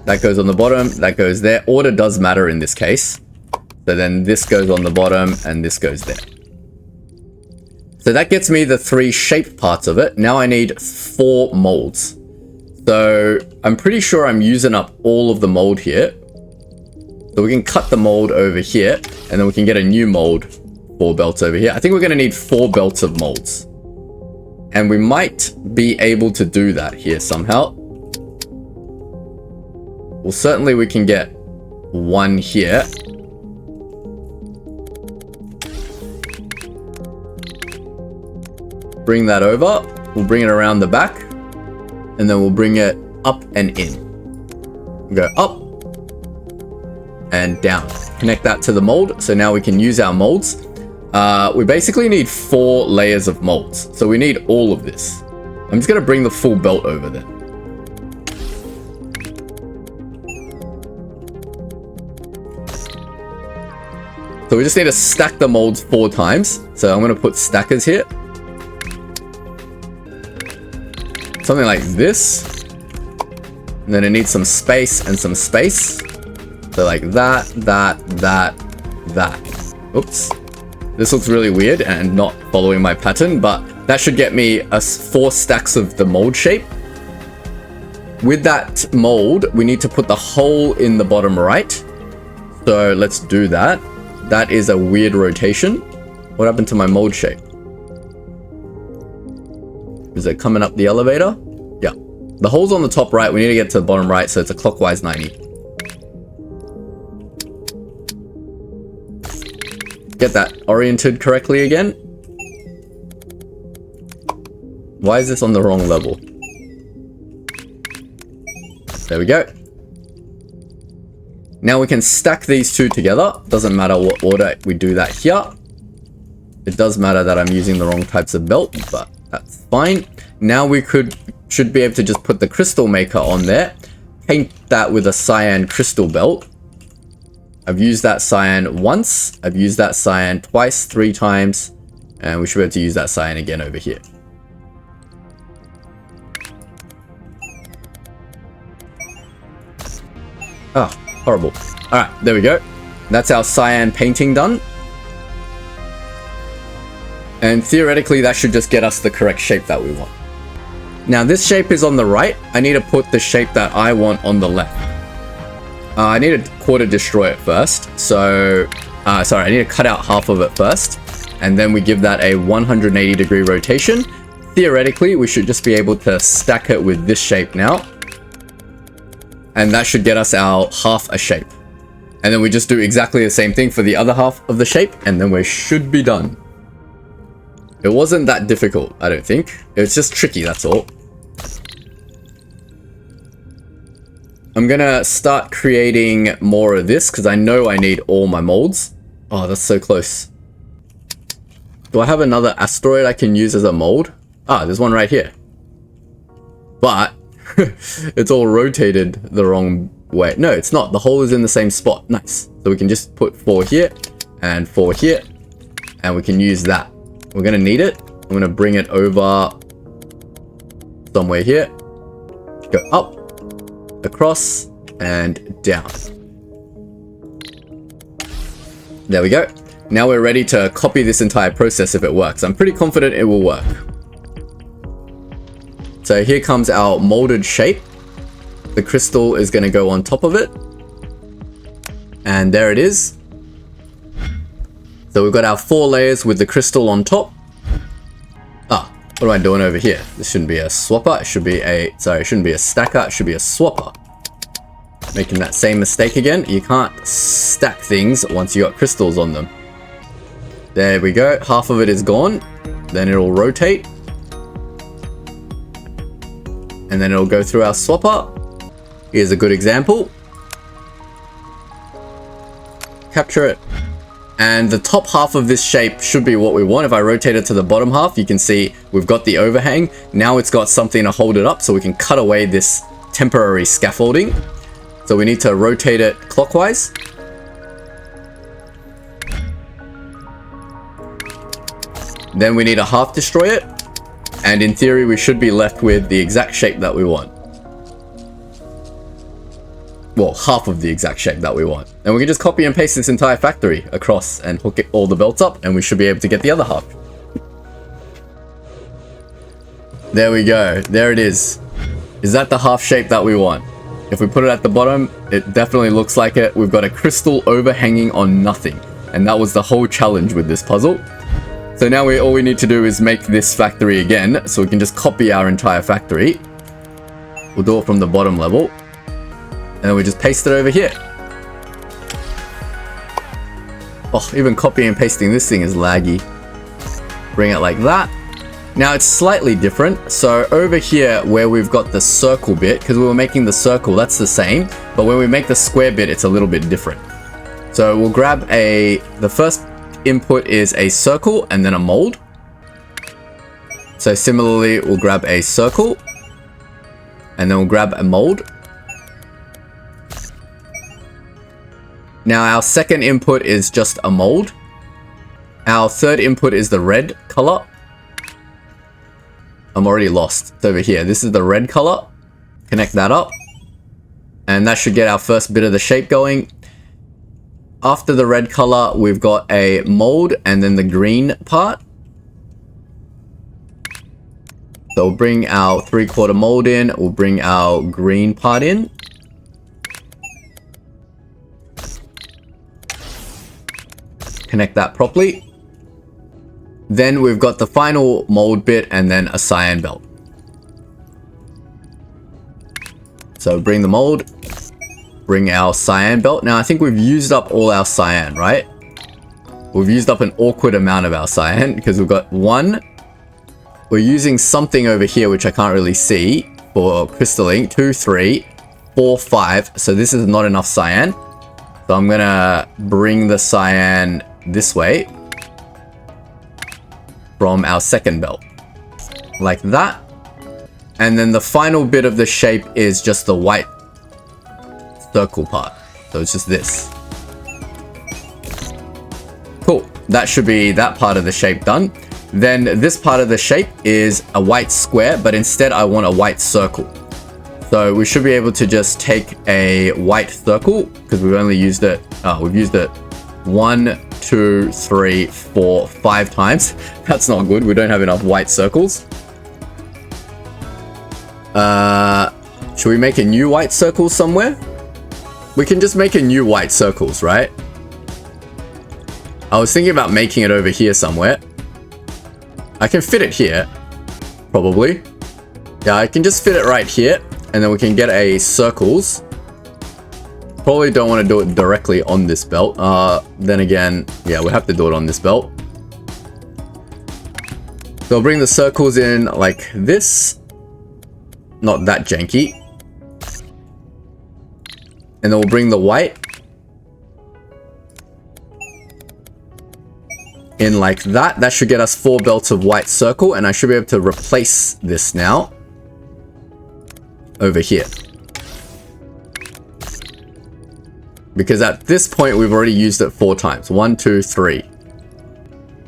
That goes on the bottom, that goes there. Order does matter in this case. So then this goes on the bottom and this goes there. So that gets me the 3 shape parts of it. Now I need 4 molds. So I'm pretty sure I'm using up all of the mold here. So we can cut the mold over here and then we can get a new mold, 4 belts over here. I think we're going to need 4 belts of molds. And we might be able to do that here somehow. Well, certainly we can get 1 here. Bring that over. We'll bring it around the back. And then we'll bring it up and in. We'll go up and down. Connect that to the mold. So now we can use our molds. We basically need 4 layers of molds. So we need all of this. I'm just going to bring the full belt over there. So we just need to stack the molds 4 times. So I'm going to put stackers here. Something like this. And then it needs some space and some space. So like that. Oops. This looks really weird and not following my pattern, but that should get me 4 stacks of the mold shape. With that mold, we need to put the hole in the bottom right. So let's do that. That is a weird rotation. What happened to my mold shape? Is it coming up the elevator? Yeah. The hole's on the top right. We need to get to the bottom right, so it's a clockwise 90. Get that oriented correctly again. Why is this on the wrong level? There we go. Now we can stack these 2 together. Doesn't matter what order we do that here. It does matter that I'm using the wrong types of belt, but that's fine. Now we should be able to just put the crystal maker on there. Paint that with a cyan crystal belt. I've used that cyan once. I've used that cyan twice, 3 times. And we should be able to use that cyan again over here. Ah, horrible. Alright, there we go. That's our cyan painting done. And theoretically, that should just get us the correct shape that we want. Now, this shape is on the right. I need to put the shape that I want on the left. I need to quarter destroy it first. So, sorry, I need to cut out half of it first. And then we give that a 180-degree rotation. Theoretically, we should just be able to stack it with this shape now. And that should get us our half a shape. And then we just do exactly the same thing for the other half of the shape. And then we should be done. It wasn't that difficult, I don't think. It's just tricky, that's all. I'm gonna start creating more of this because I know I need all my molds. Oh, that's so close. Do I have another asteroid I can use as a mold? Ah, there's one right here. But it's all rotated the wrong way. No, it's not. The hole is in the same spot. Nice. So we can just put 4 here and 4 here. And we can use that. We're going to need it. I'm going to bring it over somewhere here. Go up, across, and down. There we go. Now we're ready to copy this entire process if it works. I'm pretty confident it will work. So here comes our molded shape. The crystal is going to go on top of it. And there it is. So we've got our 4 layers with the crystal on top. Ah, what am I doing over here? This shouldn't be a swapper. It should be a, sorry, it shouldn't be a stacker. It should be a swapper. Making that same mistake again. You can't stack things once you got crystals on them. There we go. Half of it is gone. Then it'll rotate. And then it'll go through our swapper. Here's a good example. Capture it. And the top half of this shape should be what we want. If I rotate it to the bottom half, you can see we've got the overhang. Now it's got something to hold it up so we can cut away this temporary scaffolding. So we need to rotate it clockwise. Then we need to half destroy it. And in theory, we should be left with the exact shape that we want. Well, half of the exact shape that we want. And we can just copy and paste this entire factory across and hook it, all the belts up, and we should be able to get the other half. There we go. There it is. Is that the half shape that we want? If we put it at the bottom, it definitely looks like it. We've got a crystal overhanging on nothing. And that was the whole challenge with this puzzle. So now all we need to do is make this factory again, so we can just copy our entire factory. We'll do it from the bottom level. And then we just paste it over here. Oh, even copying and pasting this thing is laggy. Bring it like that. Now it's slightly different. So over here where we've got the circle bit, because we were making the circle, that's the same. But when we make the square bit, it's a little bit different. So we'll grab the first input is a circle and then a mold. So similarly, we'll grab a circle and then we'll grab a mold. Now our second input is just a mold. Our third input is the red color. I'm already lost. It's over here. This is the red color. Connect that up. And that should get our first bit of the shape going. After the red color, we've got a mold and then the green part. So we'll bring our 3/4 mold in. We'll bring our green part in. Connect that properly. Then we've got the final mold bit and then a cyan belt. So bring the mold. Bring our cyan belt. Now I think we've used up all our cyan, right? We've used up an awkward amount of our cyan because we've got 1. We're using something over here which I can't really see for crystalline. 2, 3, 4, 5. So this is not enough cyan. So I'm gonna bring the cyan this way from our second belt. Like that. And then the final bit of the shape is just the white circle part. So it's just this. Cool. That should be that part of the shape done. Then this part of the shape is a white square, but instead I want a white circle. So we should be able to just take a white circle because we've only used it, we've used it 1, 2, 3, 4, 5 times. That's not good. We don't have enough white circles. Should we make a new white circle somewhere? We can just make a new white circles, right? I was thinking about making it over here somewhere. I can fit it here, probably. Yeah, I can just fit it right here, and then we can get a circles. Probably don't want to do it directly on this belt. Then again, yeah, we have to do it on this belt. So I'll bring the circles in like this. Not that janky. And then we'll bring the white in like that. That should get us 4 belts of white circle, and I should be able to replace this now over here. Because at this point, we've already used it 4 times. 1, 2, 3.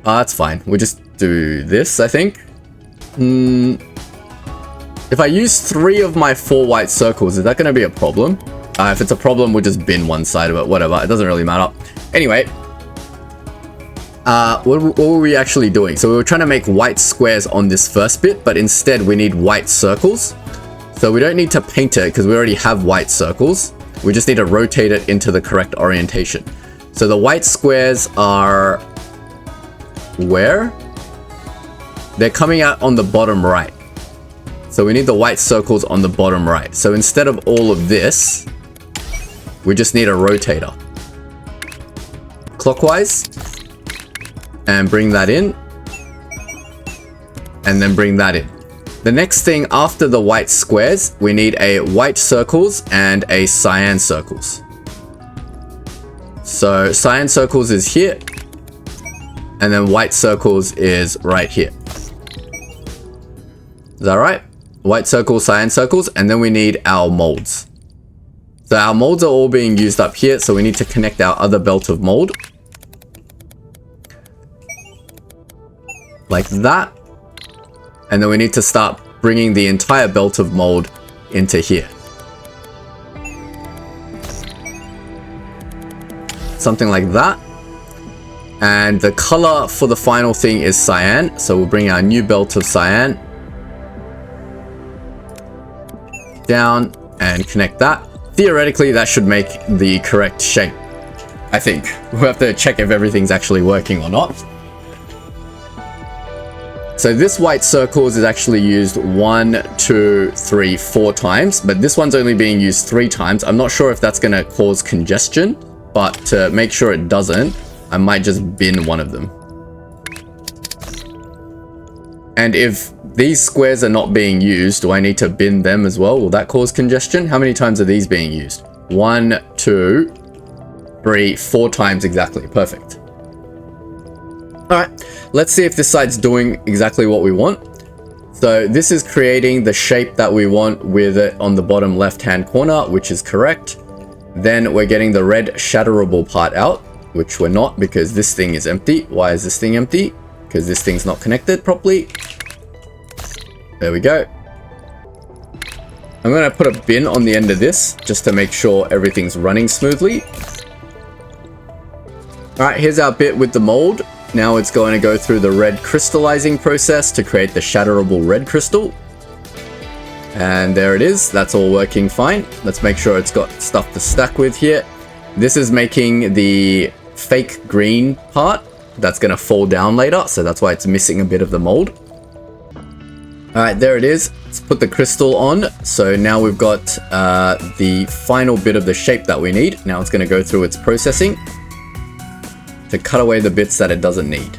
That's fine. We'll just do this, I think. If I use 3 of my 4 white circles, is that going to be a problem? If it's a problem, we'll just bin one side of it. Whatever. It doesn't really matter. Anyway. What were we actually doing? So we were trying to make white squares on this first bit, but instead we need white circles. So we don't need to paint it because we already have white circles. We just need to rotate it into the correct orientation. So the white squares are... where? They're coming out on the bottom right. So we need the white circles on the bottom right. So instead of all of this, we just need a rotator. Clockwise. And bring that in. And then bring that in. The next thing after the white squares, we need a white circles and a cyan circles. So cyan circles is here. And then white circles is right here. Is that right? White circles, cyan circles, and then we need our molds. So our molds are all being used up here, so we need to connect our other belt of mold. Like that. And then we need to start bringing the entire belt of mold into here. Something like that. And the color for the final thing is cyan. So we'll bring our new belt of cyan down and connect that. Theoretically, that should make the correct shape. I think. We'll have to check if everything's actually working or not. So this white circles is actually used 1, 2, 3, 4 times, but this one's only being used 3 times. I'm not sure if that's going to cause congestion, but to make sure it doesn't, I might just bin one of them. And if these squares are not being used, do I need to bin them as well? Will that cause congestion? How many times are these being used? 1, 2, 3, 4 times exactly. Perfect. Alright, let's see if this side's doing exactly what we want. So this is creating the shape that we want with it on the bottom left-hand corner, which is correct. Then we're getting the red shatterable part out, which we're not because this thing is empty. Why is this thing empty? Because this thing's not connected properly. There we go. I'm going to put a bin on the end of this just to make sure everything's running smoothly. Alright, here's our bit with the mold. Now it's going to go through the red crystallizing process to create the shatterable red crystal. And there it is. That's all working fine. Let's make sure it's got stuff to stack with here. This is making the fake green part that's going to fall down later. So that's why it's missing a bit of the mold. Alright, there it is. Let's put the crystal on. So now we've got the final bit of the shape that we need. Now it's going to go through its processing to cut away the bits that it doesn't need.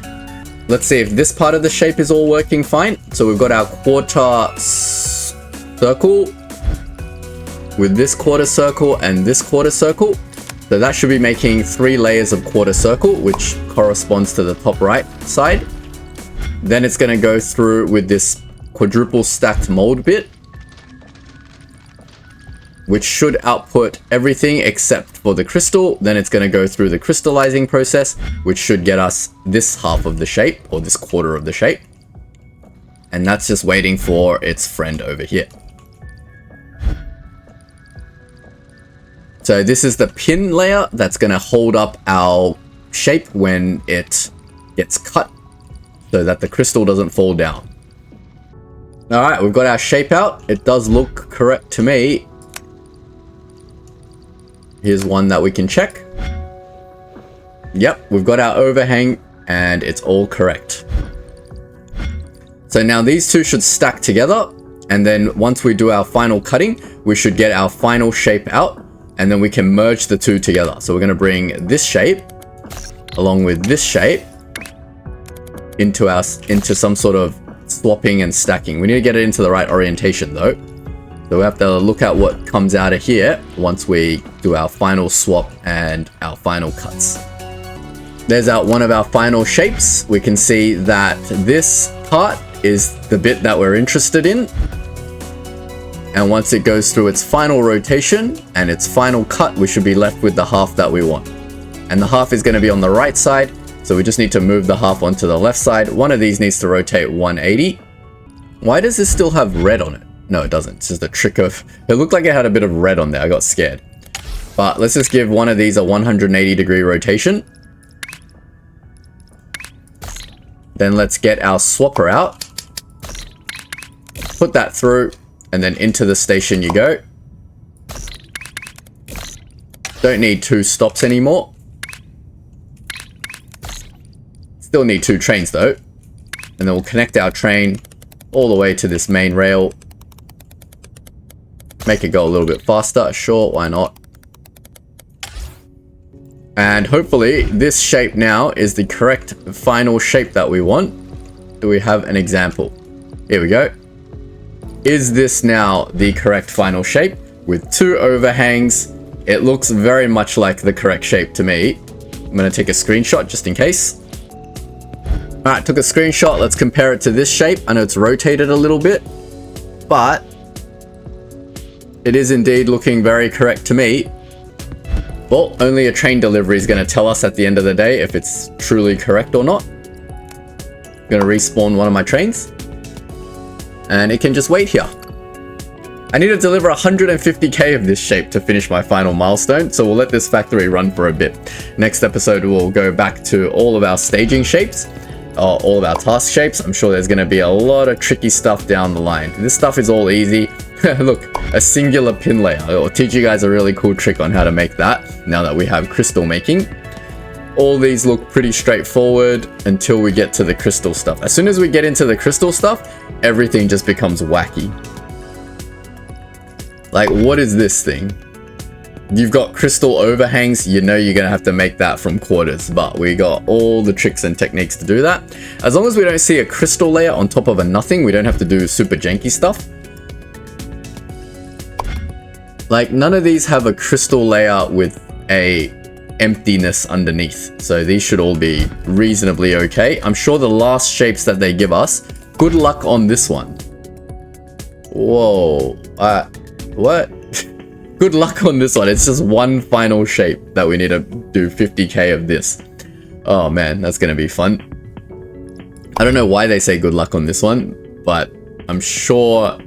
Let's see if this part of the shape is all working fine. So we've got our quarter circle with this quarter circle and this quarter circle. So that should be making 3 layers of quarter circle, which corresponds to the top right side. Then it's going to go through with this quadruple stacked mold bit, which should output everything except for the crystal. Then it's going to go through the crystallizing process, which should get us this half of the shape, or this quarter of the shape. And that's just waiting for its friend over here. So this is the pin layer that's going to hold up our shape when it gets cut, so that the crystal doesn't fall down. Alright, we've got our shape out. It does look correct to me. Here's one that we can check. Yep, we've got our overhang and it's all correct. So now these two should stack together, and then once we do our final cutting, we should get our final shape out, and then we can merge the two together. So we're going to bring this shape along with this shape into some sort of swapping and stacking. We need to get it into the right orientation though. So we have to look at what comes out of here once we do our final swap and our final cuts. There's one of our final shapes. We can see that this part is the bit that we're interested in. And once it goes through its final rotation and its final cut, we should be left with the half that we want. And the half is going to be on the right side. So we just need to move the half onto the left side. One of these needs to rotate 180. Why does this still have red on it? No, it doesn't. It's just a trick of... It looked like it had a bit of red on there. I got scared. But let's just give one of these a 180-degree rotation. Then let's get our swapper out. Put that through, and then into the station you go. Don't need 2 stops anymore. Still need 2 trains though. And then we'll connect our train all the way to this main rail. Make it go a little bit faster. Sure, why not? And hopefully this shape now is the correct final shape that we want. Do we have an example? Here we go. Is this now the correct final shape? With 2 overhangs, it looks very much like the correct shape to me. I'm going to take a screenshot just in case. Alright, took a screenshot. Let's compare it to this shape. I know it's rotated a little bit, but it is indeed looking very correct to me. Well, only a train delivery is going to tell us at the end of the day if it's truly correct or not. I'm going to respawn one of my trains. And it can just wait here. I need to deliver 150k of this shape to finish my final milestone, so we'll let this factory run for a bit. Next episode, we'll go back to all of our staging shapes, all of our task shapes. I'm sure there's going to be a lot of tricky stuff down the line. This stuff is all easy. Look, a singular pin layer. I'll teach you guys a really cool trick on how to make that now that we have crystal making. All these look pretty straightforward until we get to the crystal stuff. As soon as we get into the crystal stuff, everything just becomes wacky. Like, what is this thing? You've got crystal overhangs, you know you're gonna have to make that from quarters, but we got all the tricks and techniques to do that. As long as we don't see a crystal layer on top of a nothing, we don't have to do super janky stuff. Like, none of these have a crystal layer with a emptiness underneath, so these should all be reasonably okay. I'm sure the last shapes that they give us, good luck on this one. Whoa, what? Good luck on this one. It's just one final shape that we need to do 50k of this. Oh man, that's gonna be fun. I don't know why they say good luck on this one, but I'm sure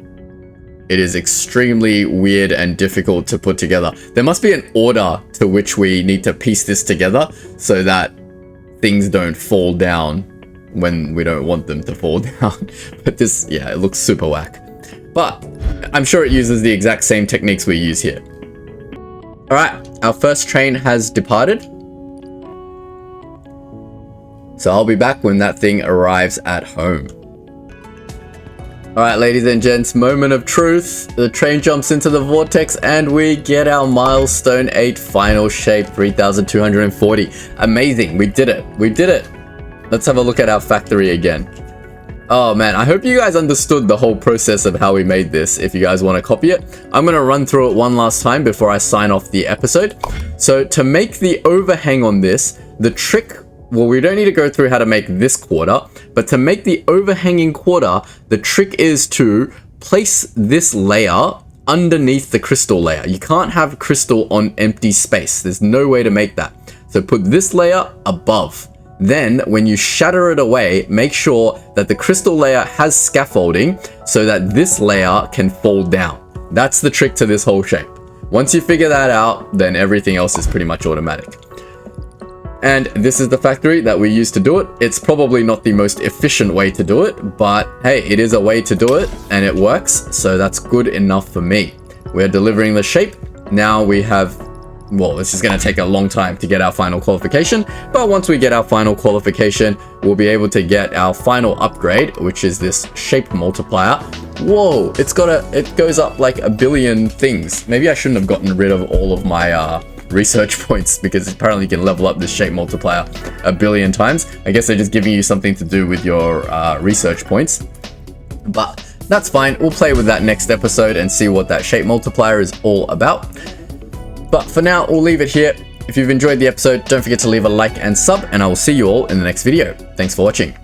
it is extremely weird and difficult to put together. There must be an order to which we need to piece this together so that things don't fall down when we don't want them to fall down. But this, yeah, it looks super whack. But I'm sure it uses the exact same techniques we use here. Alright, our first train has departed. So I'll be back when that thing arrives at home. Alright, ladies and gents, moment of truth. The train jumps into the vortex and we get our milestone 8 final shape, 3240. Amazing, we did it. We did it. Let's have a look at our factory again. Oh man, I hope you guys understood the whole process of how we made this. If you guys want to copy it, I'm going to run through it one last time before I sign off the episode. So to make the overhang on this, the trick, well, we don't need to go through how to make this quarter, but to make the overhanging quarter, the trick is to place this layer underneath the crystal layer. You can't have crystal on empty space. There's no way to make that. So put this layer above. Then when you shatter it away, make sure that the crystal layer has scaffolding so that this layer can fall down. That's the trick to this whole shape. Once you figure that out, then everything else is pretty much automatic. And this is the factory that we use to do it. It's probably not the most efficient way to do it, but hey, it is a way to do it and it works. So that's good enough for me. We're delivering the shape. Now we have, well, this is going to take a long time to get our final qualification, but once we get our final qualification, we'll be able to get our final upgrade, which is this shape multiplier. Whoa, it goes up like a billion things. Maybe I shouldn't have gotten rid of all of my research points, because apparently you can level up this shape multiplier a billion times. I guess they're just giving you something to do with your research points, but that's fine. We'll play with that next episode and see what that shape multiplier is all about. But for now, we'll leave it here. If you've enjoyed the episode, don't forget to leave a like and sub, and I will see you all in the next video. Thanks for watching.